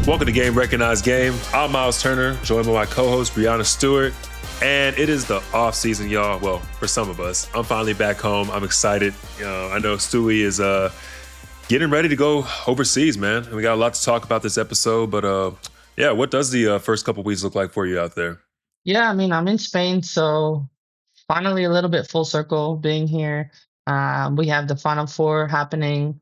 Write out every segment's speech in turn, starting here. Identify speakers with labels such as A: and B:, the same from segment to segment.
A: Welcome to Game Recognized Game. I'm Myles Turner, joined by my co-host Breanna Stewart. And it is the off-season, y'all. Well, for some of us. I'm finally back home. I'm excited. I know Stewie is getting ready to go overseas, man. And we got a lot to talk about this episode. But what does the first couple weeks look like for you out there?
B: Yeah, I mean, I'm in Spain, so finally a little bit full circle being here. We have the Final Four happening,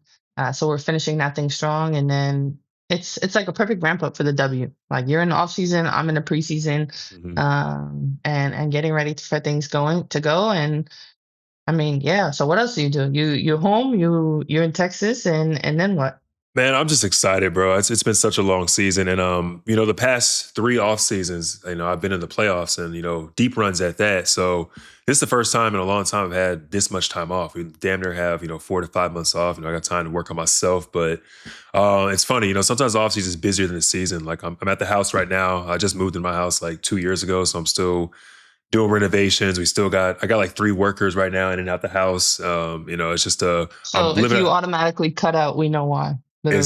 B: so we're finishing that thing strong, and then it's like a perfect ramp up for the W. Like you're in the off season, I'm in the preseason, and getting ready for things to go. And I mean, yeah. So what else do? You're home, you're in Texas, and then what?
A: Man, I'm just excited, bro. It's been such a long season. And, the past 3 off seasons, I've been in the playoffs and, deep runs at that. So this is the first time in a long time I've had this much time off. We damn near have, 4 to 5 months off. I got time to work on myself. But it's funny, sometimes the off season is busier than the season. Like I'm at the house right now. I just moved in my house like 2 years ago. So I'm still doing renovations. I got like 3 workers right now in and out the house. It's just
B: So
A: I'm
B: if
A: living.
B: you automatically cut out, we know why. Literally.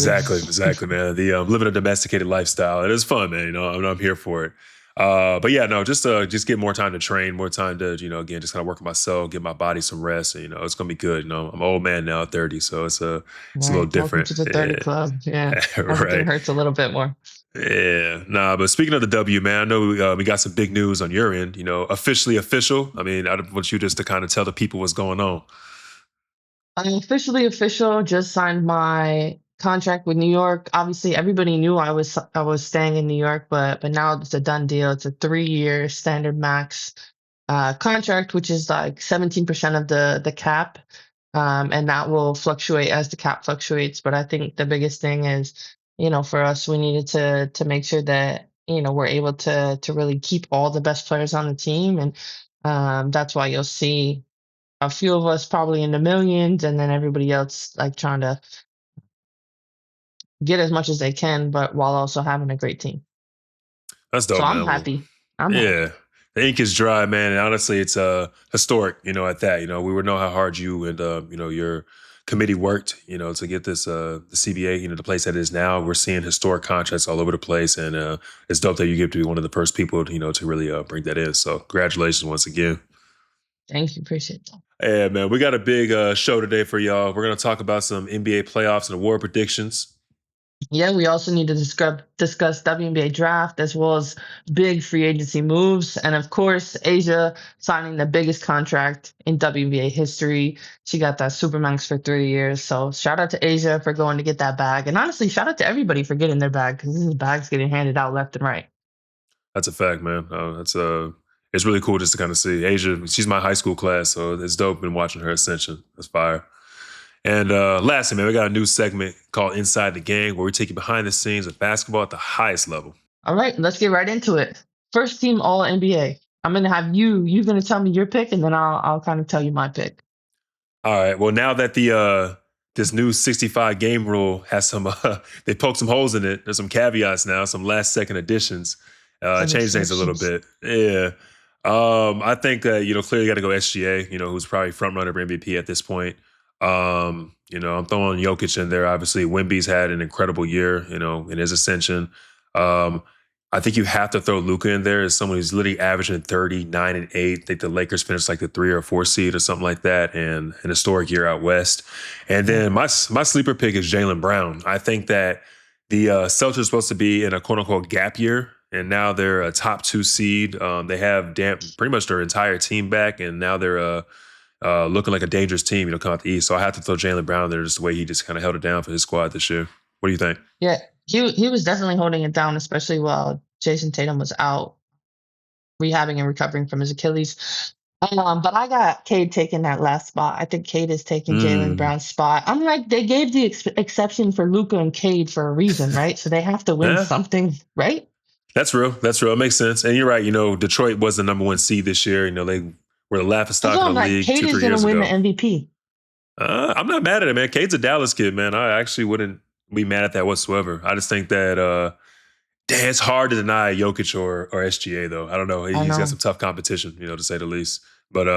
A: Exactly, man. The living a domesticated lifestyle. It is fun, man. I'm here for it. But yeah, no, just get more time to train, more time to, again, just kind of work on myself, give my body some rest. And, it's gonna be good. I'm an old man now, 30, so it's a little
B: Right. Welcome
A: different.
B: to the 30 club. Yeah. Everything
A: Right.
B: hurts a little bit more.
A: Yeah, nah. But speaking of the W, man, I know we got some big news on your end. Officially official. I mean, I want you just to kind of tell the people what's going on.
B: I'm officially official. Just signed my contract with New York. Obviously, everybody knew I was staying in New York, but now it's a done deal. It's a 3-year standard max contract, which is like 17% of the cap, and that will fluctuate as the cap fluctuates. But I think the biggest thing is, for us, we needed to make sure that we're able to really keep all the best players on the team, and that's why you'll see a few of us probably in the millions, and then everybody else like trying to get as much as they can, but while also having a great team.
A: That's
B: So
A: dope,
B: I'm
A: man. Well,
B: happy. I'm happy.
A: yeah. The ink is dry, man, and honestly, it's historic. At that, we would know how hard you and your committee worked, to get this the CBA, the place that it is now. We're seeing historic contracts all over the place, and it's dope that you get to be one of the first people, to really bring that in. So, congratulations once again.
B: Thank you. Appreciate that.
A: Yeah, man, we got a big show today for y'all. We're gonna talk about some NBA playoffs and award predictions.
B: Yeah, we also need to discuss WNBA draft as well as big free agency moves. And of course, Asia signing the biggest contract in WNBA history. She got that Supermax for 3 years. So shout out to Asia for going to get that bag. And honestly, shout out to everybody for getting their bag because this bag's getting handed out left and right.
A: That's a fact, man. It's really cool just to kind of see Asia. She's my high school class, so it's dope. Been watching her ascension. That's fire. And lastly, man, we got a new segment called Inside the Game where we take you behind the scenes of basketball at the highest level.
B: All right, let's get right into it. First team All NBA. I'm gonna have you're gonna tell me your pick, and then I'll kind of tell you my pick.
A: All right. Well, now that the this new 65 game rule has some they poked some holes in it. There's some caveats now, some last second additions. Changed things a little bit. Yeah. I think that, clearly got to go SGA, who's probably front runner for MVP at this point. I'm throwing Jokic in there. Obviously, Wemby's had an incredible year, in his ascension. I think you have to throw Luka in there as someone who's literally averaging 39 and 8. I think the Lakers finished like the 3 or 4 seed or something like that, and an historic year out west. And then my sleeper pick is Jaylen Brown. I think that the Celtics are supposed to be in a quote unquote gap year, and now they're a top 2 seed. They have pretty much their entire team back, and now they're looking like a dangerous team, come out the East. So I have to throw Jaylen Brown there just the way he just kind of held it down for his squad this year. What do you think?
B: Yeah, he was definitely holding it down, especially while Jason Tatum was out rehabbing and recovering from his Achilles. But I got Cade taking that last spot. I think Cade is taking Jaylen Brown's spot. I'm like, they gave the exception for Luka and Cade for a reason, right? So they have to win something, right?
A: That's real. It makes sense. And you're right. Detroit was the number 1 seed this year. They were the laughingstock of the league 2-3 years ago.
B: Cade is going to win the MVP.
A: I'm not mad at it, man. Cade's a Dallas kid, man. I actually wouldn't be mad at that whatsoever. I just think that it's hard to deny Jokic or SGA, though. I don't know. He's got some tough competition, to say the least. But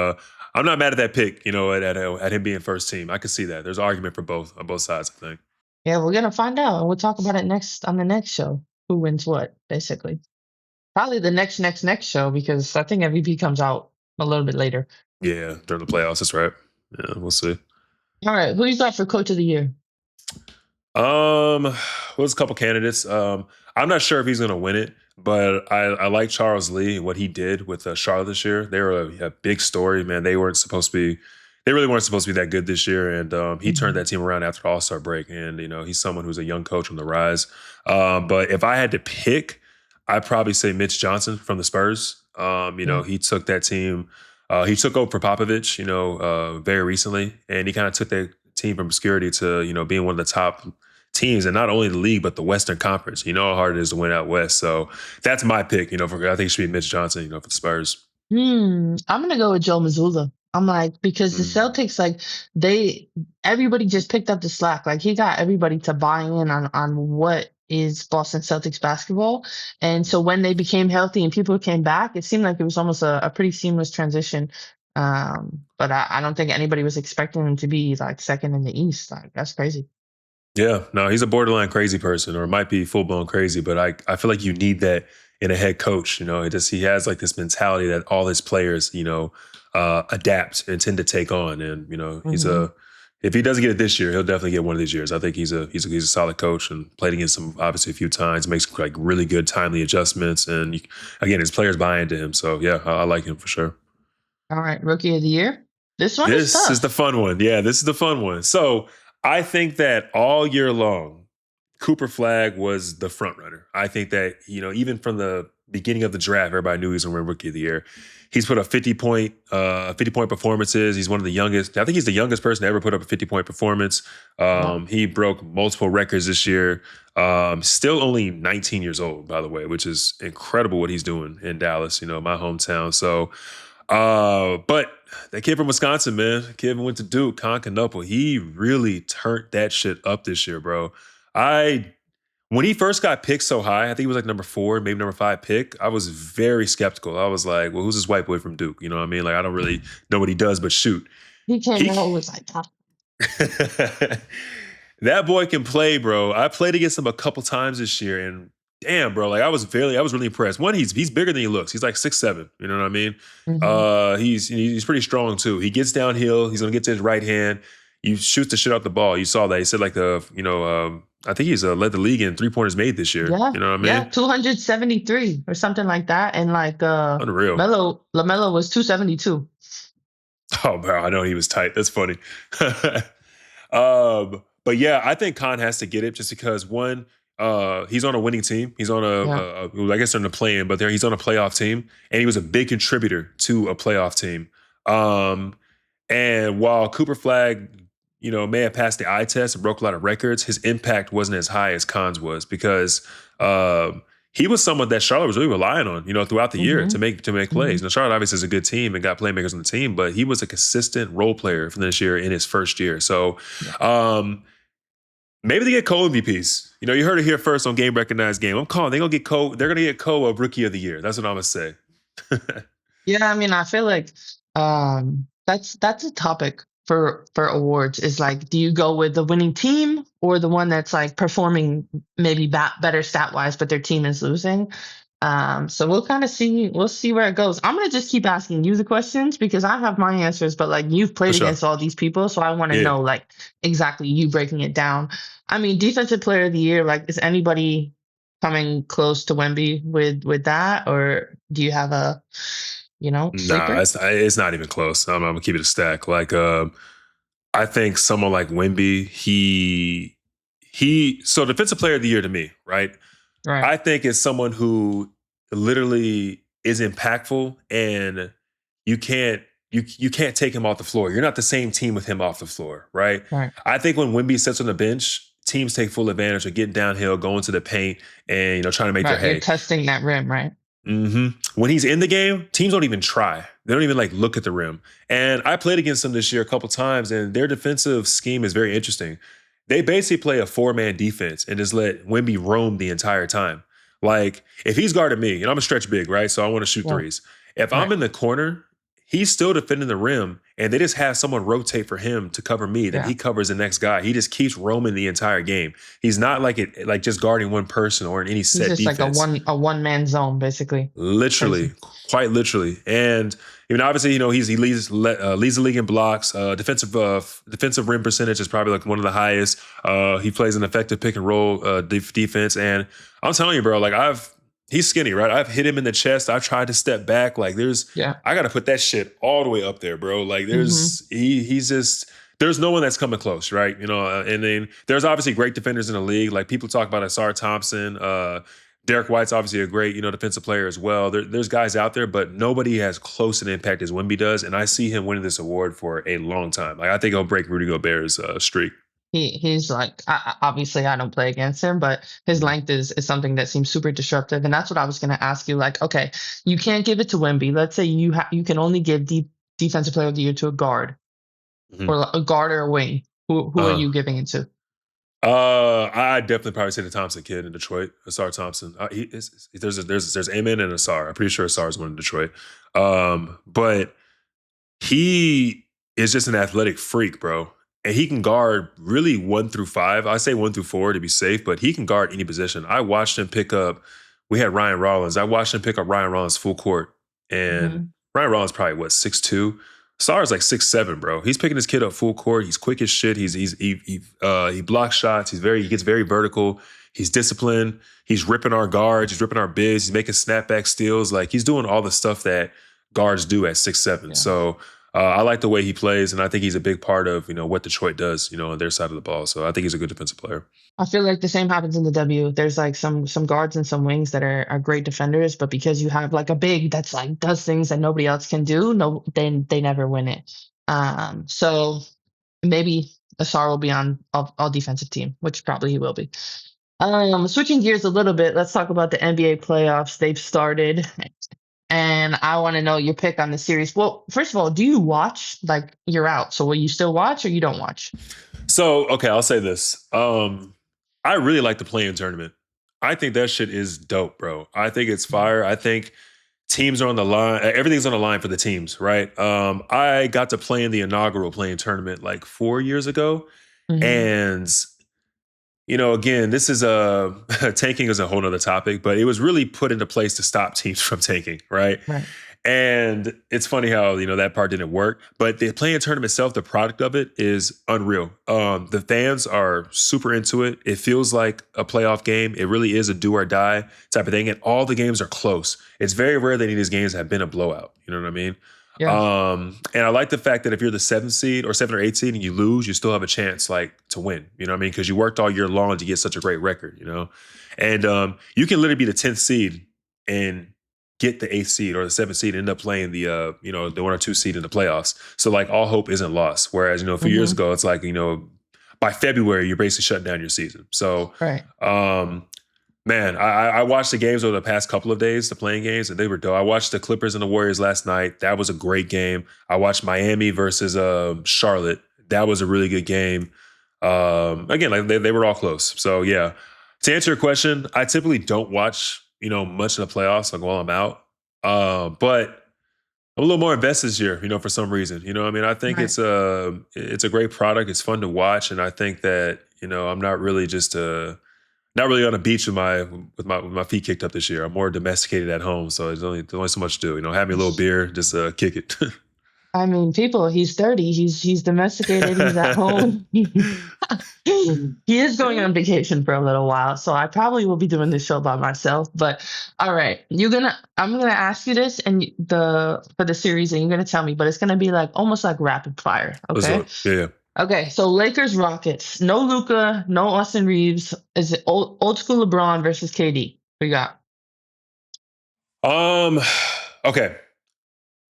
A: I'm not mad at that pick, at him being first team. I can see that. There's an argument for both on both sides, I think.
B: Yeah, we're going to find out, and we'll talk about it on the next show. who wins what, basically. Probably the next show because I think MVP comes out a little bit later.
A: Yeah, during the playoffs. That's right. Yeah, we'll see.
B: All right, who you got for Coach of the Year?
A: Was a couple candidates. I'm not sure if he's going to win it, but I like Charles Lee and what he did with Charlotte this year. They were a big story, man. They really weren't supposed to be that good this year, and he turned that team around after the All-Star break. And he's someone who's a young coach on the rise. But if I had to pick, I'd probably say Mitch Johnson from the Spurs. He took that team. He took over for Popovich, very recently, and he kind of took that team from obscurity to being one of the top teams, and not only the league but the Western Conference. You know how hard it is to win out West. So that's my pick. I think it should be Mitch Johnson. For the Spurs.
B: I'm gonna go with Joe Mazzulla. I'm like, because the Celtics, everybody just picked up the slack. Like, he got everybody to buy in on what is Boston Celtics basketball. And so when they became healthy and people came back, it seemed like it was almost a pretty seamless transition. But I don't think anybody was expecting him to be like second in the East. Like, that's crazy.
A: Yeah, no, he's a borderline crazy person, or might be full blown crazy. But I feel like you need that in a head coach. He has like this mentality that all his players, adapt and tend to take on. And he's if he doesn't get it this year, he'll definitely get one of these years. I think he's a solid coach and played against him obviously a few times. Makes like really good timely adjustments, and again, his players buy into him. So yeah, I like him for sure.
B: All right, Rookie of the Year. This one is tough.
A: This is the fun one. Yeah, this is the fun one. So I think that all year long, Cooper Flagg was the front runner. I think that, even from the beginning of the draft, everybody knew he was going to win Rookie of the Year. He's put up 50-point performances. He's one of the youngest. I think he's the youngest person to ever put up a 50-point performance. He broke multiple records this year. Still only 19 years old, by the way, which is incredible what he's doing in Dallas, my hometown. So, but that kid from Wisconsin, man, the kid who went to Duke, Con Canupa, he really turned that shit up this year, bro. When he first got picked so high, I think he was like number 4, maybe number 5 pick, I was very skeptical. I was like, well, who's this white boy from Duke? You know what I mean? Like, I don't really know what he does but shoot.
B: He came out was like,
A: that boy can play, bro. I played against him a couple times this year, and damn, bro, like I was really impressed. One, he's bigger than he looks. He's like 6'7", you know what I mean? He's pretty strong too. He gets downhill. He's gonna get to his right hand. He shoots the shit out the ball. You saw that. He said like I think he's led the league in 3-pointers made this year.
B: Yeah,
A: you know what I mean?
B: Yeah, 273 or something like that. And like
A: unreal.
B: LaMelo was 272.
A: Oh, bro, I know he was tight. That's funny. But yeah, I think Con has to get it just because one, he's on a winning team. He's on I guess they're in the play-in, but he's on a playoff team, and he was a big contributor to a playoff team. And while Cooper Flagg, may have passed the eye test and broke a lot of records, his impact wasn't as high as Con's was because he was someone that Charlotte was really relying on, throughout the year to make plays. Now, Charlotte obviously is a good team and got playmakers on the team, but he was a consistent role player for this year in his first year. So maybe they get co-MVPs. You heard it here first on Game Recognized Game. I'm calling. They're gonna get co of Rookie of the Year. That's what I'm gonna say.
B: Yeah, I mean, I feel like that's a topic for awards. Is like, do you go with the winning team or the one that's like performing maybe better stat wise, but their team is losing? So we'll kind of see. We'll see where it goes. I'm gonna just keep asking you the questions because I have my answers, but like you've played against all these people, so I want to know like exactly you breaking it down. I mean, Defensive Player of the Year. Like, is anybody coming close to Wemby with that, or do you have a sleeper?
A: Nah, it's not even close. I'm gonna keep it a stack. Like, I think someone like Wemby, so Defensive Player of the Year to me, right?
B: Right.
A: I think it's someone who literally is impactful, and you can't take him off the floor. You're not the same team with him off the floor, right? I think when Wemby sits on the bench, teams take full advantage of getting downhill, going to the paint, and trying to make their hay.
B: You're testing that rim, right?
A: When he's in the game, teams don't even try. They don't even like look at the rim. And I played against them this year a couple times, and their defensive scheme is very interesting. They basically play a 4-man defense and just let Wemby roam the entire time. Like, if he's guarding me, and I'm a stretch big, right? So I want to shoot threes. If I'm in the corner, he's still defending the rim, and they just have someone rotate for him to cover me. Then
B: Yeah.
A: he covers the next guy. He just keeps roaming the entire game. He's not like just guarding one person or in any
B: He's
A: set
B: just like
A: defense.
B: a one man zone, basically.
A: Literally, quite literally. And obviously, he leads the league in blocks. Defensive rim percentage is probably like one of the highest. He plays an effective pick and roll defense. And I'm telling you, bro, like he's skinny, right? I've hit him in the chest. I've tried to step back. Like I got to put that shit all the way up there, bro. Like he's just, there's no one that's coming close, right? And then there's obviously great defenders in the league. Like people talk about Asar Thompson, Derek White's obviously a great, defensive player as well. There's guys out there, but nobody has close an impact as Wemby does. And I see him winning this award for a long time. Like I think he'll break Rudy Gobert's streak.
B: He's like, obviously I don't play against him, but his length is something that seems super disruptive. And that's what I was going to ask you. Like, okay, you can't give it to Wemby. Let's say you can only give defensive player of the year to a guard, or a guard or a wing. Who are you giving it to?
A: I'd definitely probably say the Thompson kid in Detroit, Asar Thompson. There's Amen and Asar. I'm pretty sure Asar's one in Detroit. But he is just an athletic freak, bro. And he can guard really 1 through 5. I say 1 through 4 to be safe, but he can guard any position. I watched him pick up, we had Ryan Rollins. I watched him pick up Ryan Rollins full court. And Ryan Rollins probably, 6'2"? Sar's like 6'7", bro. He's picking his kid up full court. He's quick as shit. He blocks shots. He gets very vertical. He's disciplined. He's ripping our guards. He's ripping our bigs. He's making snapback steals. Like he's doing all the stuff that guards do at 6'7". Yeah. So I like the way he plays, and I think he's a big part of what Detroit does, on their side of the ball. So I think he's a good defensive player.
B: I feel like the same happens in the W. There's like some guards and some wings that are great defenders, but because you have like a big that's like does things that nobody else can do, they never win it. So maybe Asar will be on all defensive team, which probably he will be. Switching gears a little bit, let's talk about the NBA playoffs. They've started, and I want to know your pick on the series. Well, first of all, do you watch? Like you're out, so will you still watch or you don't watch?
A: So okay, I'll say this. I really like the play-in tournament. I think that shit is dope, bro. I think it's fire. I think teams are on the line. Everything's on the line for the teams, right? I got to play in the inaugural play-in tournament like 4 years ago. And, again, this is tanking is a whole nother topic, but it was really put into place to stop teams from tanking, right? And it's funny how, that part didn't work. But the play-in tournament itself, the product of it is unreal. The fans are super into it. It feels like a playoff game. It really is a do or die type of thing. And all the games are close. It's very rare that any of these games have been a blowout. You know what I mean? Yeah. And I like the fact that if you're the 7th seed or 7 or 8 seed and you lose, you still have a chance to win. You know what I mean? Because you worked all year long to get such a great record, And you can literally be the 10th seed and get the 8th seed or the 7th seed and end up playing the the 1 or 2 seed in the playoffs. So like all hope isn't lost. Whereas, a few years ago, it's like, by February, you're basically shutting down your season. So, man, I watched the games over the past couple of days, the playing games, and they were dope. I watched the Clippers and the Warriors last night. That was a great game. I watched Miami versus Charlotte. That was a really good game. Again, like they were all close. So yeah, to answer your question, I typically don't watch much of the playoffs, like while I'm out. But I'm a little more invested this year, for some reason. I mean, I think it's a great product. It's fun to watch. And I think that, I'm not really not really on a beach with my feet kicked up this year. I'm more domesticated at home. So there's only so much to do. Have me a little beer, just kick it.
B: I mean, he's 30. He's domesticated. He's at home. He is going on vacation for a little while, so I probably will be doing this show by myself. But all right, I'm gonna ask you this for the series, and you're gonna tell me. But it's gonna be like almost like rapid fire. Okay.
A: Yeah.
B: Okay. So Lakers Rockets. No Luka. No Austin Reeves. Is it old school LeBron versus KD? What you got?
A: Okay.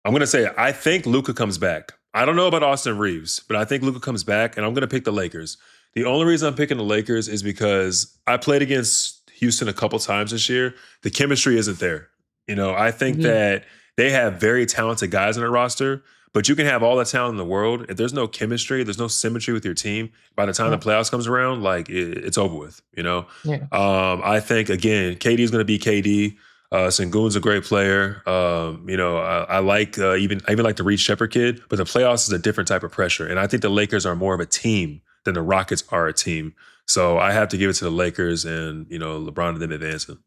A: I'm going to say, I think Luka comes back. I don't know about Austin Reeves, but I think Luka comes back, and I'm going to pick the Lakers. The only reason I'm picking the Lakers is because I played against Houston a couple times this year. The chemistry isn't there. I think that they have very talented guys on their roster, but you can have all the talent in the world. If there's no chemistry, there's no symmetry with your team, by the time the playoffs comes around, like it's over with, Yeah. I think, again, KD is going to be KD. Sengun's a great player. I like I even like the Reed Shepherd kid, but the playoffs is a different type of pressure, and I think the Lakers are more of a team than the Rockets are a team. So I have to give it to the Lakers, and LeBron and them advancing.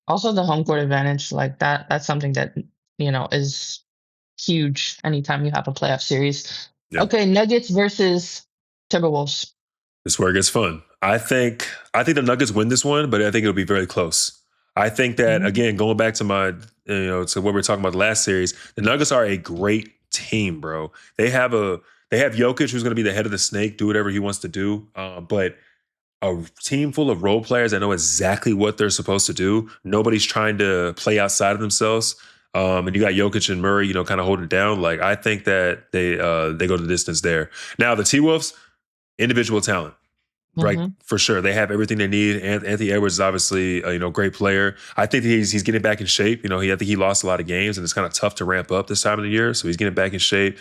B: Also, the home court advantage, like that's something that is huge anytime you have a playoff series.
A: Yeah.
B: Okay, Nuggets versus Timberwolves.
A: This is where it gets fun. I think the Nuggets win this one, but I think it'll be very close. I think that
B: Mhm.
A: again, going back to to what we were talking about the last series, the Nuggets are a great team, bro. They have Jokic, who's going to be the head of the snake, do whatever he wants to do. But a team full of role players that know exactly what they're supposed to do. Nobody's trying to play outside of themselves. And you got Jokic and Murray, kind of holding it down. Like I think that they go the distance there. Now the T Wolves, individual talent. Right,
B: Mhm.
A: for sure. They have everything they need. Anthony Edwards is obviously a great player. I think he's getting back in shape. I think he lost a lot of games, and it's kind of tough to ramp up this time of the year. So he's getting back in shape.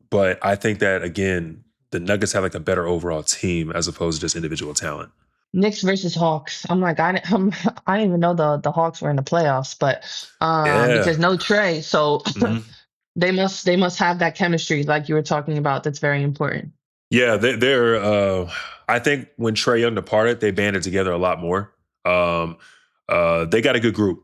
A: But I think that again, the Nuggets have like a better overall team as opposed to just individual talent.
B: Knicks versus Hawks. I'm like I didn't even know the Hawks were in the playoffs, but
A: Yeah.
B: because no Trey, so
A: Mhm.
B: they must have that chemistry like you were talking about. That's very important.
A: Yeah, they're. I think when Trae Young departed, they banded together a lot more. Um, they got a good group.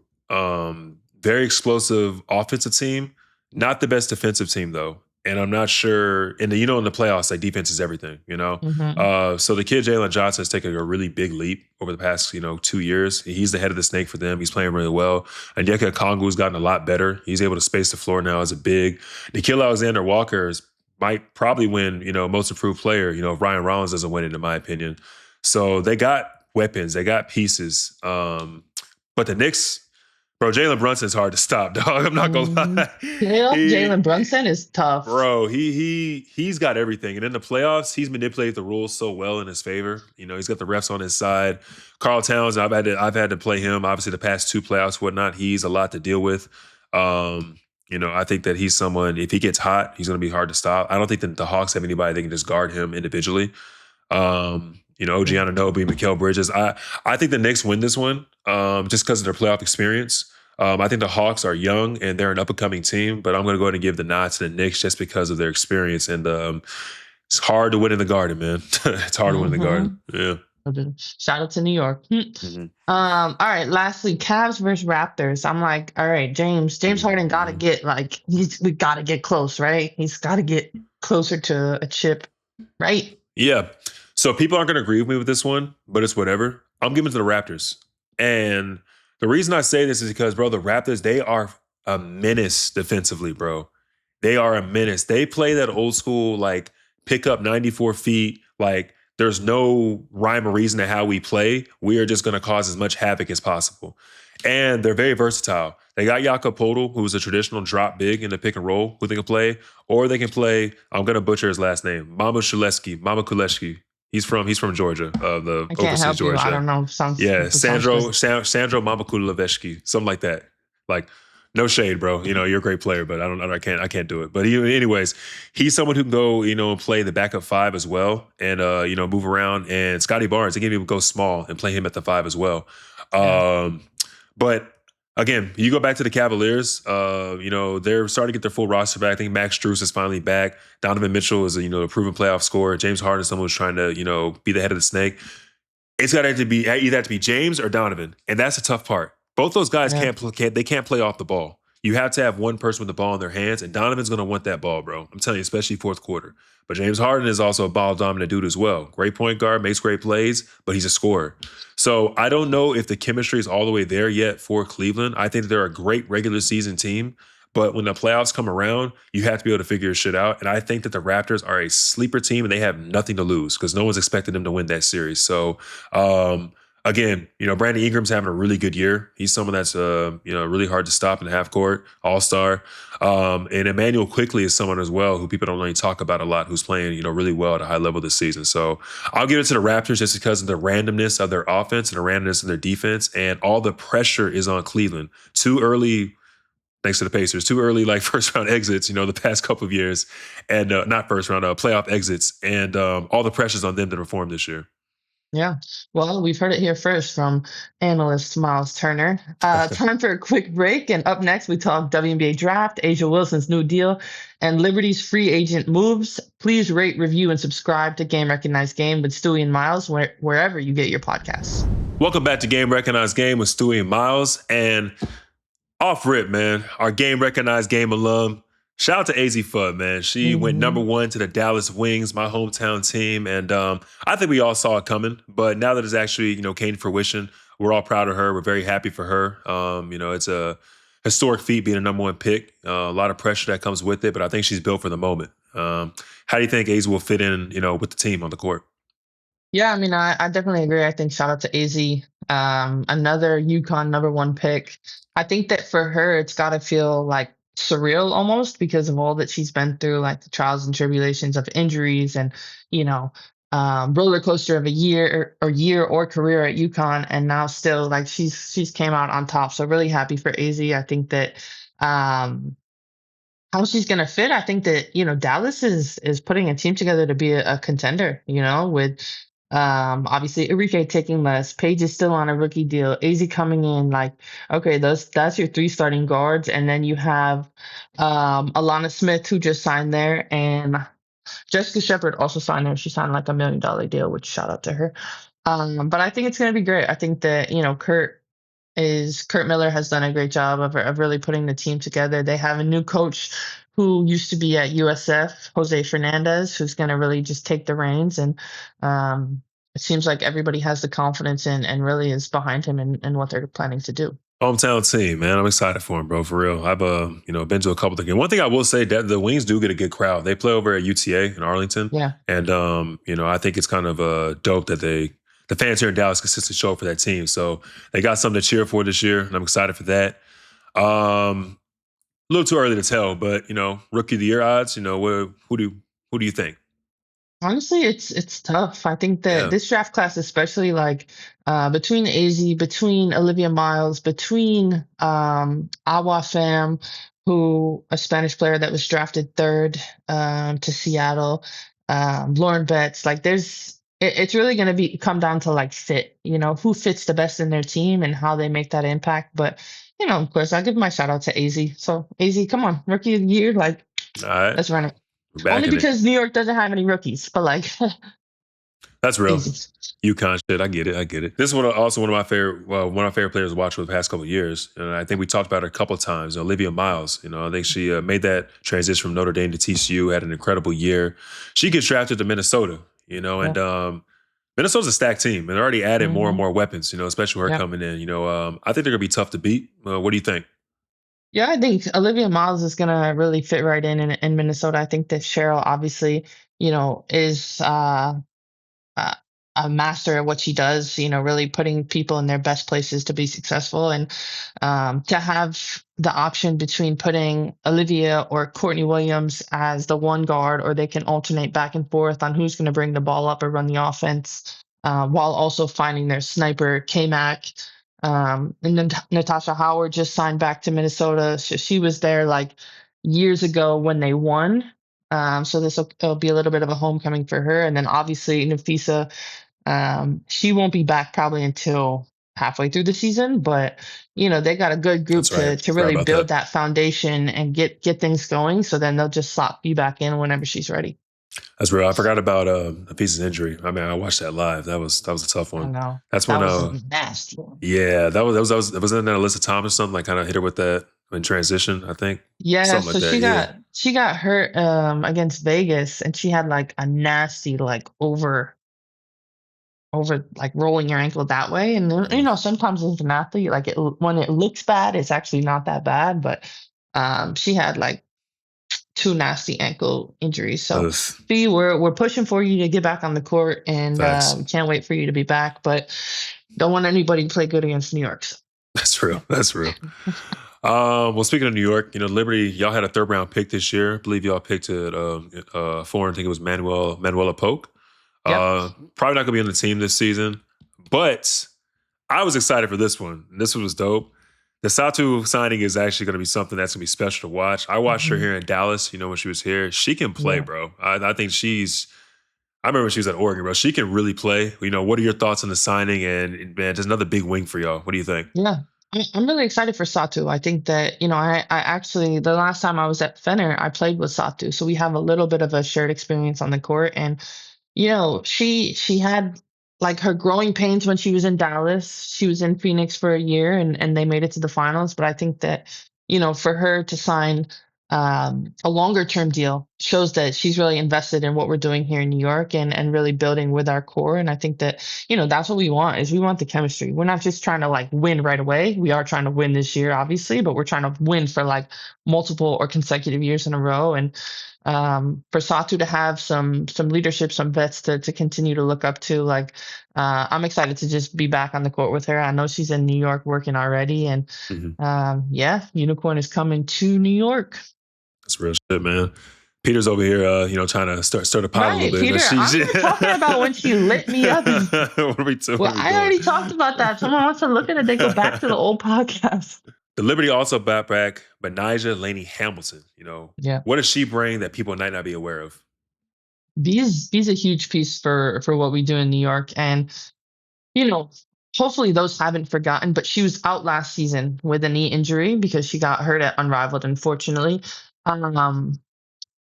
A: Very explosive offensive team. Not the best defensive team though, and I'm not sure. In the playoffs, like defense is everything.
B: Hmm.
A: So the kid Jalen Johnson has taken a really big leap over the past 2 years. He's the head of the snake for them. He's playing really well. And Onyeka Okongwu's gotten a lot better. He's able to space the floor now as a big. Nikhil Alexander Walker might probably win, most improved player, if Ryan Rollins doesn't win it, in my opinion. So they got weapons, they got pieces. But the Knicks, bro, Jalen Brunson's hard to stop, dog. I'm not gonna
B: Hmm.
A: lie.
B: Playoff
A: He,
B: Jalen Brunson is tough.
A: bro, he's got everything. And in the playoffs, he's manipulated the rules so well in his favor. He's got the refs on his side. Carl Towns, I've had to play him. Obviously, the past two playoffs, whatnot, he's a lot to deal with. I think that he's someone, if he gets hot, he's going to be hard to stop. I don't think that the Hawks have anybody that can just guard him individually. OG
B: Yeah.
A: Anunoby, Mikal Bridges. I think the Knicks win this one just because of their playoff experience. I think the Hawks are young and they're an up-and-coming team, but I'm going to go ahead and give the nod to the Knicks just because of their experience. And it's hard to win in the Garden, man. It's hard to win in the Garden.
B: Hmm.
A: Yeah.
B: Shout out to New York.
A: Mm-hmm.
B: All right, lastly, Cavs versus Raptors. I'm like, all right, James Harden gotta
A: Mm-hmm.
B: get we gotta get close, right? He's gotta get closer to a chip, right?
A: Yeah. So people aren't going to agree with me with this one, but it's whatever. I'm giving it to the Raptors. And the reason I say this is because, bro, the Raptors, they are a menace defensively, bro. They are a menace. They play that old school, like, pick up 94 feet. Like, there's no rhyme or reason to how we play. We are just going to cause as much havoc as possible. And they're very versatile. They got Jakob Poeltl, who's a traditional drop big in the pick and roll, who they can play, or they can play. I'm gonna butcher his last name, Mama Kuleshki. He's from Georgia, the
B: I can't
A: overseas
B: help you. I
A: Georgia.
B: don't know. Sounds
A: Yeah,
B: sounds
A: Sandro
B: just
A: Sandro Mama Kuleshki, something like that. Like, no shade, bro. You're a great player, but I can't do it. But anyways, he's someone who can go, and play the backup five as well, and move around. And Scotty Barnes, they can even go small and play him at the five as well.
B: yeah.
A: But again, you go back to the Cavaliers. They're starting to get their full roster back. I think Max Strus is finally back. Donovan Mitchell is a proven playoff scorer. James Harden is someone who's trying to be the head of the snake. It's got to be either have to be James or Donovan, and that's the tough part. Both those guys
B: Yeah.
A: can't play off the ball. You have to have one person with the ball in their hands, and Donovan's going to want that ball, bro. I'm telling you, especially fourth quarter. But James Harden is also a ball dominant dude as well. Great point guard, makes great plays, but he's a scorer. So I don't know if the chemistry is all the way there yet for Cleveland. I think that they're a great regular season team, but when the playoffs come around, you have to be able to figure your shit out. And I think that the Raptors are a sleeper team and they have nothing to lose because no one's expecting them to win that series. So, again, Brandon Ingram's having a really good year. He's someone that's, really hard to stop in the half court, all-star. And Emmanuel Quickly is someone as well who people don't really talk about a lot, who's playing, really well at a high level this season. So I'll give it to the Raptors just because of the randomness of their offense and the randomness of their defense. And all the pressure is on Cleveland. Too early, thanks to the Pacers, too early, like first round exits, the past couple of years. And not first round, playoff exits. And all the pressure's on them to perform this year.
B: Yeah. Well, we've heard it here first from analyst Miles Turner. Time for a quick break. And up next, we talk WNBA draft, Asia Wilson's new deal, and Liberty's free agent moves. Please rate, review, and subscribe to Game Recognized Game with Stewie and Myles wherever you get your podcasts.
A: Welcome back to Game Recognized Game with Stewie and Myles. And off rip, man, our Game Recognized Game alum. Shout out to Azzi Fudd, man. She went number one to the Dallas Wings, my hometown team. And I think we all saw it coming. But now that it's actually, came to fruition, we're all proud of her. We're very happy for her. It's a historic feat being a number one pick. A lot of pressure that comes with it, but I think she's built for the moment. How do you think Azzi will fit in, with the team on the court?
B: Yeah, I mean, I definitely agree. I think shout out to Azzi, another UConn number one pick. I think that for her, it's got to feel like surreal almost because of all that she's been through, like the trials and tribulations of injuries and, you know, roller coaster of a year or career at UConn, and now still like she's came out on top. So really happy for Azzi. I think that um, how she's going to fit. I think that, Dallas is putting a team together to be a contender, with obviously Enrique taking less. Paige is still on a rookie deal. AZ coming in like, okay, that's your three starting guards. And then you have Alana Smith who just signed there, and Jessica Shepard also signed there. She signed like $1 million deal, which shout out to her. But I think it's going to be great. I think that, Kurt Miller has done a great job of really putting the team together. They have a new coach who used to be at USF, Jose Fernandez, who's going to really just take the reins. And it seems like everybody has the confidence and really is behind him and what they're planning to do.
A: Hometown team, man. I'm excited for him, bro. For real. I've been to a couple of games. One thing I will say that the Wings do get a good crowd. They play over at UTA in Arlington.
B: Yeah.
A: And I think it's kind of dope that the fans here in Dallas consistently show up for that team. So they got something to cheer for this year, and I'm excited for that. A little too early to tell, but rookie of the year odds, who do you think?
B: Honestly, it's tough. I think that this draft class, especially like between AZ, between Olivia Miles, between Awa Pham, who a Spanish player that was drafted third to Seattle, Lauren Betts, like it's really going to come down to like fit, who fits the best in their team and how they make that impact. But of course, I'll give my shout out to AZ. So AZ, come on, rookie of the year, like
A: All right.
B: let's run it. Only because New York doesn't have any rookies, but like
A: that's real.
B: easy.
A: UConn shit. I get it. This is also one of my favorite players to watch for the past couple of years. And I think we talked about her a couple of times. Olivia Myles. I think she made that transition from Notre Dame to TCU, had an incredible year. She gets drafted to Minnesota, and Minnesota's a stacked team and already added more and more weapons, especially with her coming in. I think they're gonna be tough to beat. What do you think?
B: Yeah, I think Olivia Miles is going to really fit right in Minnesota. I think that Cheryl obviously, is uh, a master at what she does, really putting people in their best places to be successful. And to have the option between putting Olivia or Courtney Williams as the one guard, or they can alternate back and forth on who's going to bring the ball up or run the offense, while also finding their sniper, K-Mac. And then Natasha Howard just signed back to Minnesota. She was there like years ago when they won. So this will be a little bit of a homecoming for her. And then obviously Nafisa, she won't be back probably until halfway through the season, but they got a good group to really build that foundation and get things going. So then they'll just slot you back in whenever she's ready.
A: That's real. I forgot about Nafisa's injury. I mean, I watched that live. That was a tough one.
B: I know.
A: That's when
B: was nasty.
A: Yeah, that was in that Alyssa Thomas or something, like kind of hit her with that in transition, I think.
B: Yeah,
A: something
B: so
A: like that.
B: she got hurt against Vegas, and she had like a nasty like over like rolling your ankle that way. And sometimes as an athlete, like when it looks bad, it's actually not that bad. But she had like 2 nasty ankle injuries. So Fee, we're pushing for you to get back on the court, and can't wait for you to be back. But don't want anybody to play good against New York. So.
A: That's real. Well, speaking of New York, Liberty, y'all had a 3rd round pick this year. I believe y'all picked it foreign. I think it was Manuela Polk. Yep. Probably not gonna be on the team this season, but I was excited for this one. This one was dope. The Satou signing is actually going to be something that's going to be special to watch. I watched her here in Dallas, when she was here. She can play, bro. I think I remember when she was at Oregon, bro. She can really play. What are your thoughts on the signing? And man, just another big wing for y'all. What do you think?
B: Yeah. I'm really excited for Satou. I think that, I actually, the last time I was at Fenner, I played with Satou. So we have a little bit of a shared experience on the court. And she had like her growing pains when she was in Dallas. She was in Phoenix for a year and they made it to the finals. But I think that, for her to sign a longer term deal shows that she's really invested in what we're doing here in New York and really building with our core. And I think that, that's what we want is we want the chemistry. We're not just trying to like win right away. We are trying to win this year, obviously, but we're trying to win for like multiple or consecutive years in a row. And for Satou to have some leadership, some vets to continue to look up to. Like I'm excited to just be back on the court with her. I know she's in New York working already, and
A: Mhm.
B: yeah, Unicorn is coming to New York.
A: That's real shit, man. Peter's over here, trying to stir the pot a little
B: Right,
A: bit.
B: Peter. I'm not talking about when she lit me up.
A: What are we doing?
B: Well, I already talked about that. Someone wants to look at it, they go back to the old podcast.
A: The Liberty also brought back Betnijah Laney-Hamilton.
B: Yeah.
A: What does she bring that people might not be aware of?
B: These a huge piece for what we do in New York. And you know, hopefully those haven't forgotten, but she was out last season with a knee injury because she got hurt at Unrivaled, unfortunately. Um,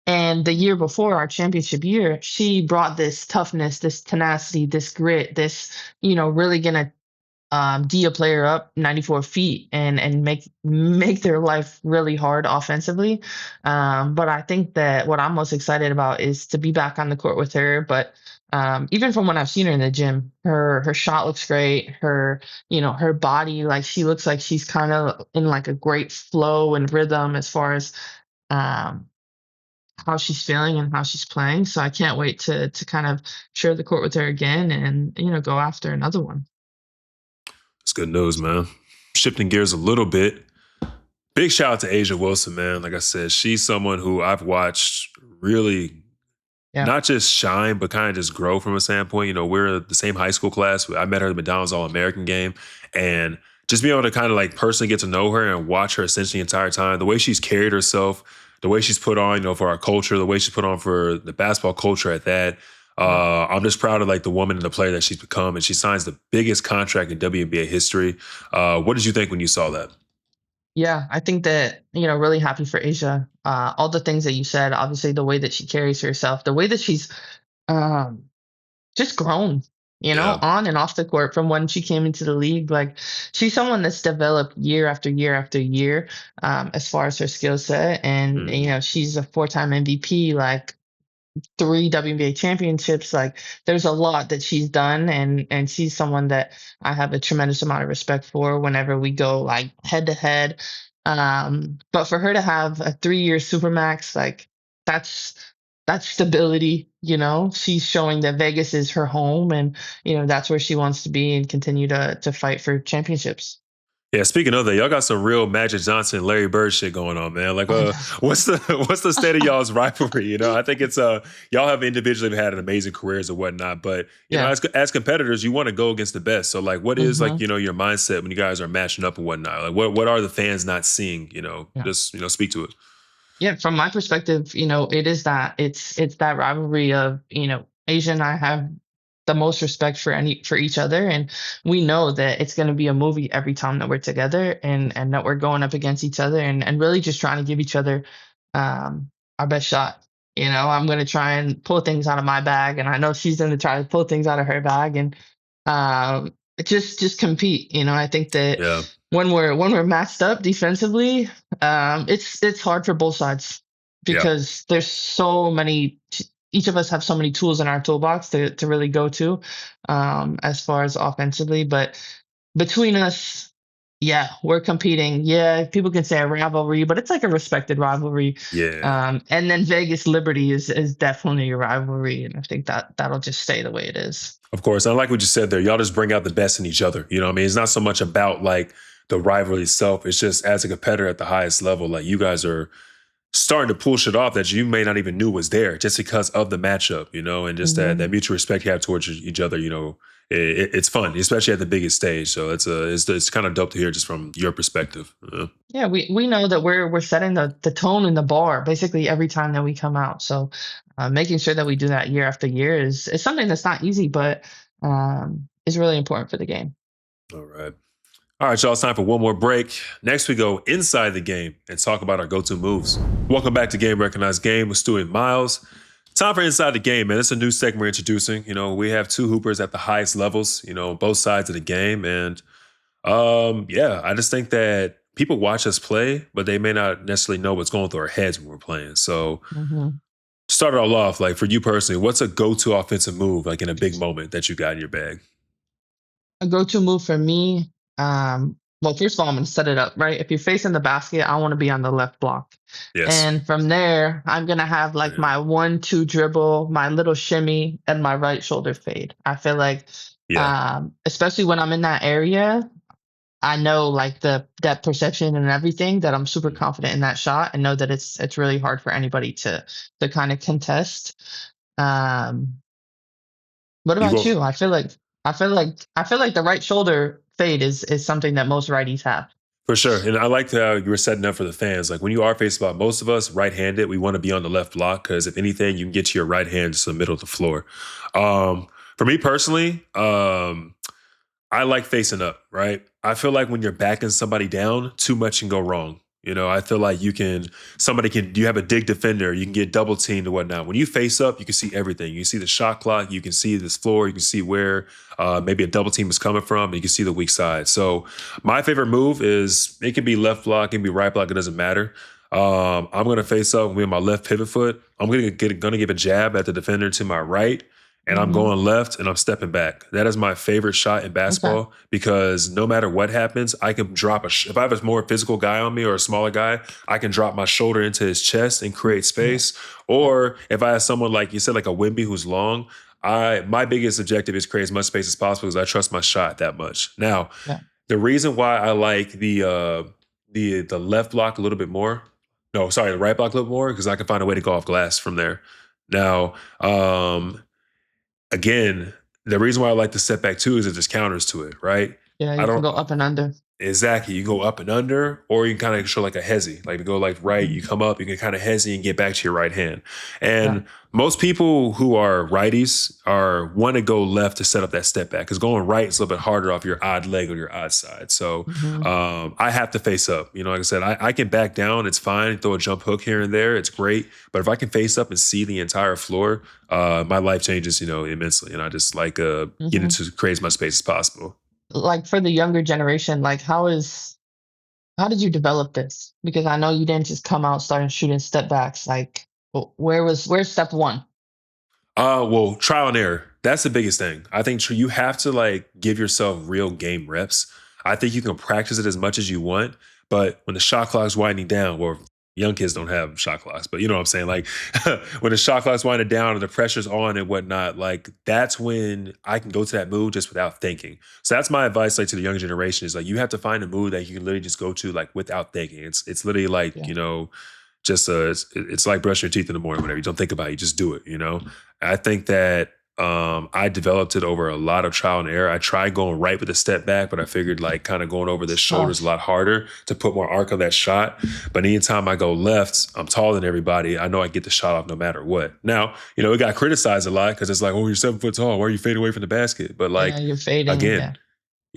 B: and the year before our championship year, she brought this toughness, this tenacity, this grit, this, really gonna D a player up 94 feet and make their life really hard offensively. But I think that what I'm most excited about is to be back on the court with her. But even from when I've seen her in the gym, her shot looks great. Her body, like she looks like she's kind of in like a great flow and rhythm as far as um, how she's feeling and how she's playing. So I can't wait to kind of share the court with her again and go after another one.
A: It's good news, man. Shifting gears a little bit. Big shout out to A'ja Wilson, man. Like I said, she's someone who I've watched really
B: Yeah.
A: not just shine, but kind of just grow from a standpoint. We're the same high school class. I met her at the McDonald's All-American game. And just being able to kind of like personally get to know her and watch her essentially the entire time, the way she's carried herself, the way she's put on, for our culture, the way she's put on for the basketball culture at that. I'm just proud of like the woman and the player that she's become. And she signs the biggest contract in WNBA history. What did you think when you saw that?
B: Yeah, I think that, really happy for A'ja. All the things that you said, obviously the way that she carries herself, the way that she's um, just grown,
A: Yeah.
B: on and off the court from when she came into the league. Like she's someone that's developed year after year after year as far as her skill set. And, she's a 4-time MVP, like 3 WNBA championships. Like there's a lot that she's done and she's someone that I have a tremendous amount of respect for whenever we go like head to head. But for her to have a 3-year supermax, like that's stability, She's showing that Vegas is her home and that's where she wants to be and continue to fight for championships.
A: Yeah, speaking of that, y'all got some real Magic Johnson, Larry Bird shit going on, man. Like,
B: Oh, no.
A: what's the state of y'all's rivalry? I think it's y'all have individually had an amazing careers or whatnot, but
B: Yeah.
A: as competitors, you want to go against the best. So, like, what is like your mindset when you guys are matching up and whatnot? Like, what are the fans not seeing?
B: Yeah.
A: Just speak to it.
B: Yeah, from my perspective, it is that it's that rivalry of, Asia and I have the most respect for each other, and we know that it's going to be a movie every time that we're together, and that we're going up against each other, and really just trying to give each other our best shot. I'm going to try and pull things out of my bag, and I know she's going to try to pull things out of her bag, and just compete. I think that
A: Yeah.
B: when we're matched up defensively, it's hard for both sides because there's so many. Each of us have so many tools in our toolbox to really go to as far as offensively. But between us, yeah, we're competing. Yeah, people can say a rivalry, but it's like a respected rivalry.
A: Yeah.
B: And then Vegas Liberty is definitely a rivalry, and I think that'll just stay the way it is.
A: Of course. I like what you said there. Y'all just bring out the best in each other. You know what I mean? It's not so much about like the rivalry itself. It's just as a competitor at the highest level, like you guys are starting to pull shit off that you may not even knew was there just because of the matchup, and just that mutual respect you have towards each other, it's fun, especially at the biggest stage. So it's kind of dope to hear just from your perspective.
B: Yeah, we know that we're setting the tone and the bar basically every time that we come out. So making sure that we do that year after year is something that's not easy, but is really important for the game.
A: All right. All right, y'all, it's time for one more break. Next, we go inside the game and talk about our go-to moves. Welcome back to Game Recognized Game with Stewie and Myles. Time for Inside the Game, man. It's a new segment we're introducing. We have two hoopers at the highest levels, both sides of the game. And I just think that people watch us play, but they may not necessarily know what's going through our heads when we're playing. So
B: Hmm.
A: start it all off, like for you personally, what's a go-to offensive move, like in a big moment that you got in your bag?
B: A go-to move for me, well, first of all, I'm going to set it up, right? If you're facing the basket, I want to be on the left block.
A: Yes.
B: And from there, I'm going to have like
A: Yeah.
B: my 1-2 dribble, my little shimmy, and my right shoulder fade. I feel like,
A: Yeah.
B: especially when I'm in that area, I know like the depth perception and everything that I'm super confident in that shot and know that it's really hard for anybody to kind of contest. Um, what
A: You
B: about
A: go
B: you? I feel like the right shoulder fade is something that most righties have.
A: for sure. And I liked how you were setting up for the fans. Like when you are facing about most of us right-handed, we want to be on the left block because if anything, you can get to your right hand just in the middle of the floor. For me personally, I like facing up, right? I feel like when you're backing somebody down, too much can go wrong. I feel like you have a dig defender, you can get double teamed or whatnot. When you face up, you can see everything. You can see the shot clock, you can see this floor, you can see where maybe a double team is coming from, and you can see the weak side. So my favorite move is it can be left block, it can be right block, it doesn't matter. I'm going to face up with my left pivot foot. I'm going to give a jab at the defender to my right and I'm
B: Hmm.
A: going left and I'm stepping back. That is my favorite shot in
B: Okay.
A: basketball because no matter what happens, I can drop if I have a more physical guy on me or a smaller guy, I can drop my shoulder into his chest and create
B: Yeah.
A: space.
B: Yeah.
A: Or if I have someone like you said, like a Wemby who's long, my biggest objective is create as much space as possible because I trust my shot that much. Now,
B: Yeah.
A: the reason why I like the left block a little bit more, no, sorry, the right block a little more because I can find a way to go off glass from there. Now, again, the reason why I like the setback too is it just counters to it, right?
B: Yeah.
A: I
B: You can
A: don't
B: go up and under.
A: exactly. You go up and under, or you can kind of show like a hezzy, like you go like right,
B: Hmm.
A: you come up, you can kind of hezzy and get back to your right hand.
B: Yeah.
A: And most people who are righties want to go left to set up that step back because going right is a little bit harder off your odd leg or your odd side. So
B: Hmm.
A: I have to face up. Like I said, I can back down. It's fine. Throw a jump hook here and there. It's great. But if I can face up and see the entire floor, my life changes, immensely. And I just like getting
B: Hmm.
A: to create as much space as possible.
B: Like for the younger generation, like how did you develop this? Because I know you didn't just come out starting shooting step backs. Like, where's step one?
A: Well, trial and error. That's the biggest thing. I think you have to like give yourself real game reps. I think you can practice it as much as you want, but when the shot clock's winding down, well, young kids don't have shot clocks, but you know what I'm saying? Like when the shot clock's winding down and the pressure's on and whatnot, like that's when I can go to that move just without thinking. So that's my advice like to the younger generation is like you have to find a move that you can literally just go to like without thinking. It's literally like,
B: Yeah.
A: just it's like brushing your teeth in the morning, whatever. You don't think about it, you just do it. I think that I developed it over a lot of trial and error. I tried going right with a step back, but I figured like kind of going over the
B: It's
A: shoulders a
B: tough.
A: lot harder to put more arc on that shot. But anytime I go left, I'm taller than everybody. I know I get the shot off no matter what. Now, it got criticized a lot because it's like, oh, you're 7 foot tall. Why are you fading away from the basket? But
B: Yeah,
A: like,
B: you're fading.
A: again,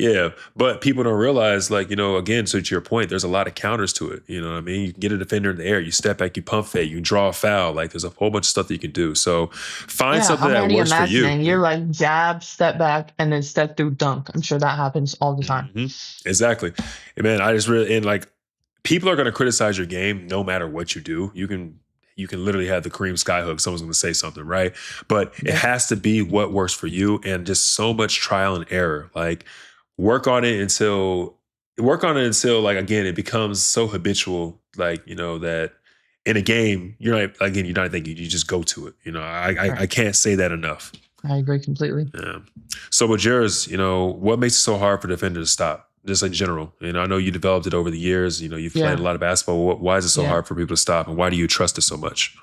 B: Yeah.
A: yeah, but people don't realize, like, again, so to your point, there's a lot of counters to it. You know what I mean? You can get a defender in the air, you step back, you pump fake, you draw a foul. Like, there's a whole bunch of stuff that you can do. So find
B: Yeah,
A: something
B: I'm
A: that
B: already
A: works for you.
B: imagining you're like jab, step back, and then step through dunk. I'm sure that happens all the time.
A: Hmm. Exactly. And man, I just really, and like, people are going to criticize your game no matter what you do. You can literally have the Kareem skyhook. Someone's going to say something, right? But it
B: Yep.
A: has to be what works for you, and just so much trial and error. Like work on it until like again it becomes so habitual. Like that in a game you're not thinking. You just go to it. I
B: Right.
A: can't say that enough.
B: I agree completely.
A: Yeah. So with yours, what makes it so hard for defenders to stop? Just in general, I know you developed it over the years. You've played a
B: Yeah.
A: lot of basketball. Why is it so
B: Yeah.
A: hard for people to stop, and why do you trust it so much?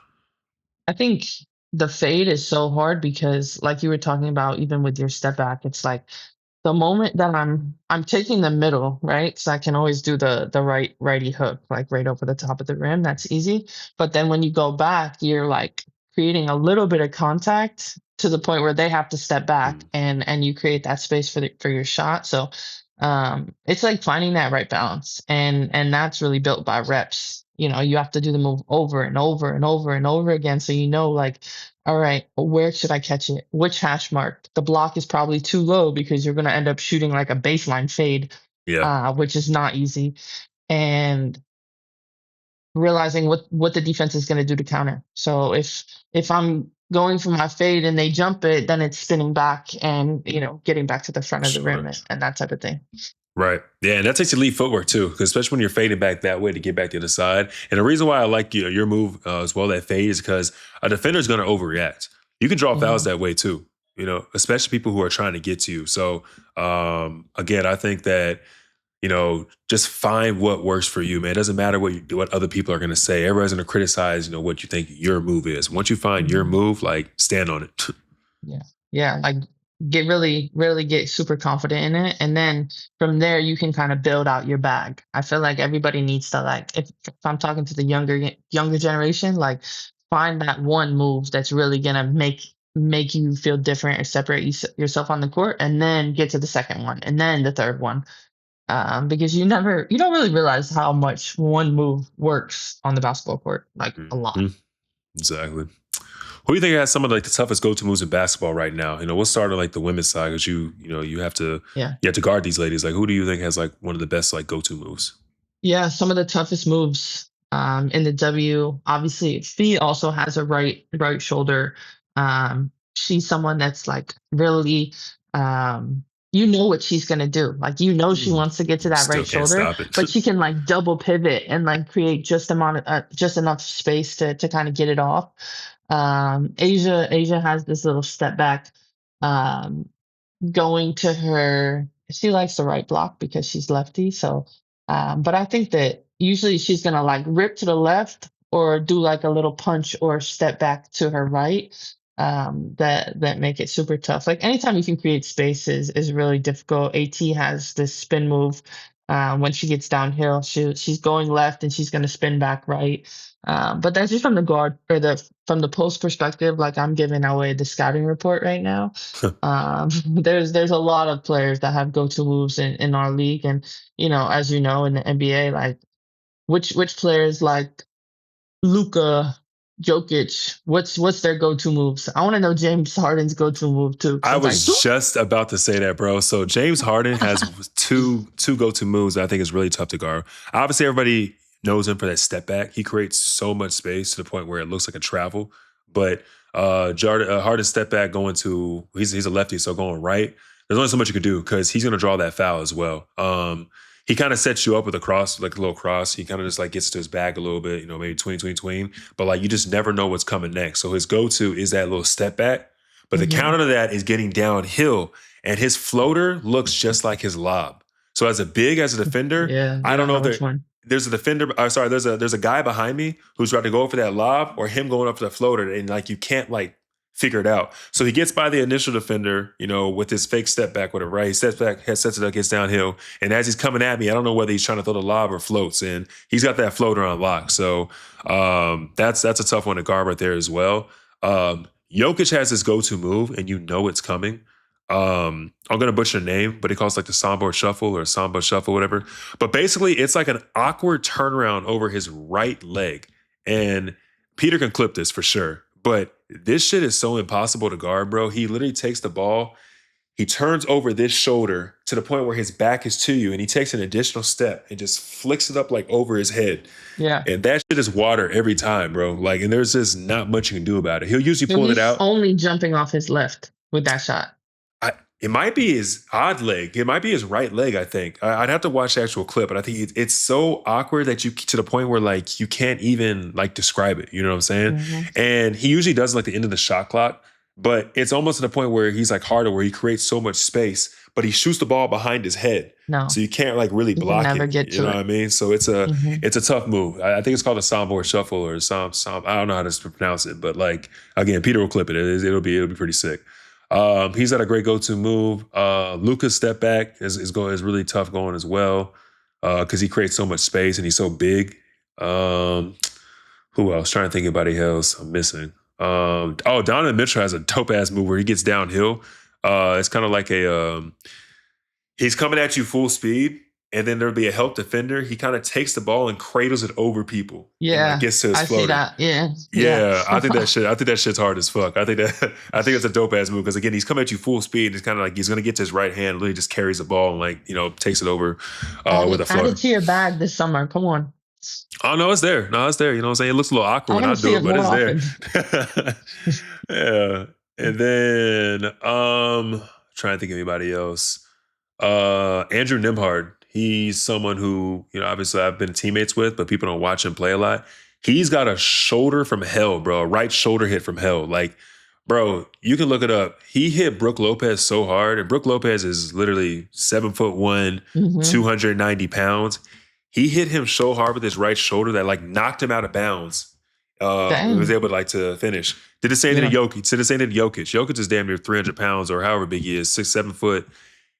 B: I think the fade is so hard because like you were talking about, even with your step back, it's like the moment that I'm taking the middle, right? So I can always do the righty hook, like right over the top of the rim. That's easy. But then when you go back, you're like creating a little bit of contact to the point where they have to step back,
A: Mm.
B: and you create that space for your shot. So it's like finding that right balance, and that's really built by reps. You have to do the move over and over and over and over again, so like, all right, where should I catch it? Which hash mark? The block is probably too low because you're going to end up shooting like a baseline fade,
A: Yeah.
B: which is not easy. And realizing what the defense is going to do to counter. So if I'm going for my fade and they jump it, then it's spinning back and getting back to the front of the rim
A: Sure.
B: and that type of thing.
A: Right. Yeah, and that takes elite footwork too, because especially when you're fading back that way to get back to the side. And the reason why I like your move as well, that fade, is because a defender is going to overreact. You can draw fouls that way too, especially people who are trying to get to you. So again, I think that just find what works for you, man. It doesn't matter what other people are going to say. Everybody's going to criticize, what you think your move is. Once you find your move, like, stand on it.
B: Yeah, like get really get super confident in it, and then from there you can kind of build out your bag. I feel like everybody needs to, like, if I'm talking to the younger generation, like, find that one move that's really gonna make you feel different or separate yourself on the court, and then get to the second one and then the third one. Because you don't really realize how much one move works on the basketball court, like, a lot.
A: Mhm. Exactly. Who do you think has some of the toughest go-to moves in basketball right now? We'll start on like the women's side, because you have to
B: Yeah.
A: guard these ladies. Like, who do you think has like one of the best like go-to moves?
B: Yeah, some of the toughest moves in the W. Obviously, Fee also has a right shoulder. She's someone that's like really, you know what she's gonna do. Like, she wants to get to that
A: Still
B: right
A: can't
B: shoulder,
A: stop it.
B: but she can like double pivot and like create just enough space to kind of get it off. Asia has this little step back. Um, Going to her, she likes the right block because she's lefty. So, but I think that usually she's gonna like rip to the left or do like a little punch or step back to her right. That make it super tough. Like, anytime you can create space is really difficult. AT has this spin move. When she gets downhill, she's going left and she's gonna spin back right. But that's just from the guard or from the post perspective. Like, I'm giving away the scouting report right now. There's a lot of players that have go-to moves in our league, and as you know, in the NBA, like, which players like Luka, Jokic, what's their go-to moves? I want to know James Harden's go-to move too, because
A: I
B: I'm like,
A: was just about to say that, bro. So James Harden has two go-to moves that I think is really tough to guard. Obviously, everybody knows him for that step back. He creates so much space to the point where it looks like a travel. But Harden's step back he's a lefty, so going right, there's only so much you can do because he's going to draw that foul as well. He kind of sets you up with a cross, like a little cross. He kind of just like gets to his bag a little bit, maybe tween. But like, you just never know what's coming next. So his go-to is that little step back. But the counter to that is getting downhill, and his floater looks just like his lob. So as a defender,
B: yeah,
A: I don't know
B: which
A: if
B: one.
A: there's a defender. There's a guy behind me who's trying to go for that lob, or him going up for the floater, and like, you can't like figure it out. So he gets by the initial defender, with his fake step back, whatever, right? He steps back, sets it up, gets downhill. And as he's coming at me, I don't know whether he's trying to throw the lob or floats. And he's got that floater on lock. So that's a tough one to guard right there as well. Jokic has his go-to move, and it's coming. I'm going to butcher the name, but he calls it like the Samba Shuffle or Samba Shuffle, whatever. But basically, it's like an awkward turnaround over his right leg. And Peter can clip this for sure. But this shit is so impossible to guard, bro. He literally takes the ball, he turns over this shoulder to the point where his back is to you, and he takes an additional step and just flicks it up like over his head.
B: Yeah.
A: And that shit is water every time, bro. Like, and there's just not much you can do about it. He'll usually pull it out.
B: Only jumping off his left with that shot.
A: It might be his odd leg. It might be his right leg, I think. I'd have to watch the actual clip, but I think it's so awkward that to the point where like you can't even like describe it. You know what I'm saying? And he usually does like the end of the shot clock, but it's almost to the point where he's like harder, where he creates so much space, but he shoots the ball behind his head.
B: No.
A: So you can't like really block
B: never
A: it.
B: get to
A: you know
B: it.
A: what I mean? So it's a tough move. I think it's called a Samba Shuffle or some. I don't know how to pronounce it, but like, again, Peter will clip it. It'll be pretty sick. He's got a great go-to move. Luka's step back is really tough going as well, because he creates so much space and he's so big. Who else? Trying to think of anybody else I'm missing. Donovan Mitchell has a dope ass move where he gets downhill. It's kind of like he's coming at you full speed, and then there'll be a help defender. He kind of takes the ball and cradles it over people. And like
B: Yeah,
A: gets to his
B: I see
A: floater.
B: that. Yeah.
A: Yeah, I think that shit's hard as fuck. I think it's a dope ass move because again, he's coming at you full speed. And it's kind of like he's gonna get to his right hand, literally just carries the ball and like takes it over with a
B: Add
A: floater.
B: it to your bag this summer. Come on.
A: Oh no, it's there. No, it's there. You know what I'm saying? It looks a little awkward
B: I
A: when I
B: want to see
A: do
B: it
A: it, but
B: more
A: it's there. Yeah. And then trying to think of anybody else. Andrew Nimhard. He's someone who, obviously I've been teammates with, but people don't watch him play a lot. He's got a shoulder from hell, bro. A right shoulder hit from hell. Like, bro, you can look it up. He hit Brooke Lopez so hard, and Brooke Lopez is literally 7'1", 290 pounds. He hit him so hard with his right shoulder that like knocked him out of bounds. He was able to finish. Did the same thing to Jokic. Did the same thing to Jokic. Jokic is damn near 300 pounds or however big he is, 6'7" foot.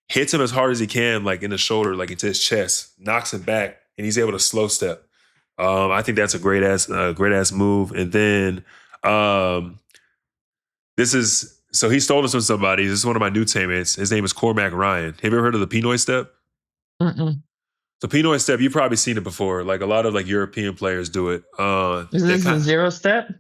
A: Hits him as hard as he can, like in the shoulder, like into his chest, knocks him back, and he's able to slow step. I think that's a great ass move. And then so he stole this from somebody. This is one of my new teammates. His name is Cormac Ryan. Have you ever heard of the Pinoy step?
B: Mm-mm.
A: The Pinoy step, you've probably seen it before. Like a lot of like European players do it.
B: Is this a zero step?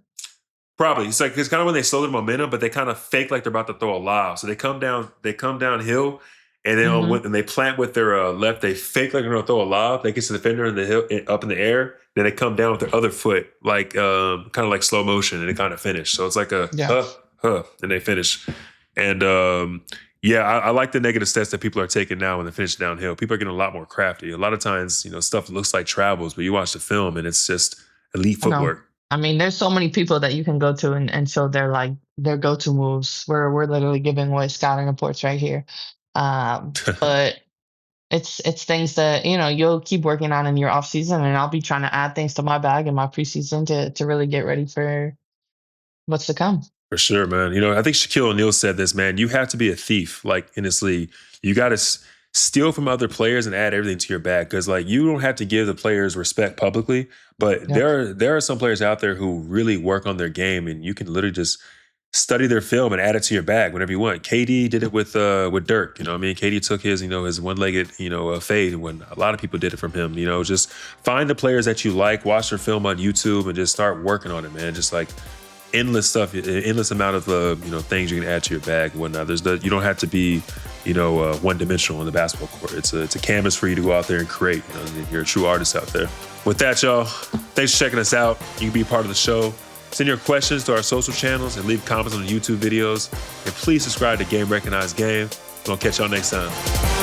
A: Probably. It's kind of when they slow their momentum, but they kind of fake like they're about to throw a lob. So they come downhill. And then when they plant with their left, they fake like they're going to throw a lob. They get to the defender in the hill, up in the air. Then they come down with their other foot, like kind of like slow motion, and they kind of finish. So it's like a and they finish. And I like the negative steps that people are taking now when they finish downhill. People are getting a lot more crafty. A lot of times, stuff looks like travels, but you watch the film and it's just elite footwork.
B: I mean, there's so many people that you can go to and show their go-to moves. We're literally giving away scouting reports right here. But it's things that, you'll keep working on in your off season, and I'll be trying to add things to my bag in my preseason to really get ready for what's to come.
A: For sure, man. I think Shaquille O'Neal said this, man. You have to be a thief, like in this league. You got to steal from other players and add everything to your bag because, like, you don't have to give the players respect publicly, but there are some players out there who really work on their game, and you can literally just study their film and add it to your bag whenever you want. KD did it with Dirk. KD took his his one-legged fade when a lot of people did it from him. Just find the players that you like, watch their film on YouTube, and just start working on it, man. Just like endless stuff, endless amount of things you can add to your bag and whatnot. You don't have to be one-dimensional on the basketball court. It's a canvas for you to go out there and create. You're a true artist out there. With that, y'all, thanks for checking us out. You can be a part of the show. Send your questions to our social channels and leave comments on the YouTube videos. And please subscribe to Game Recognized Game. We'll catch y'all next time.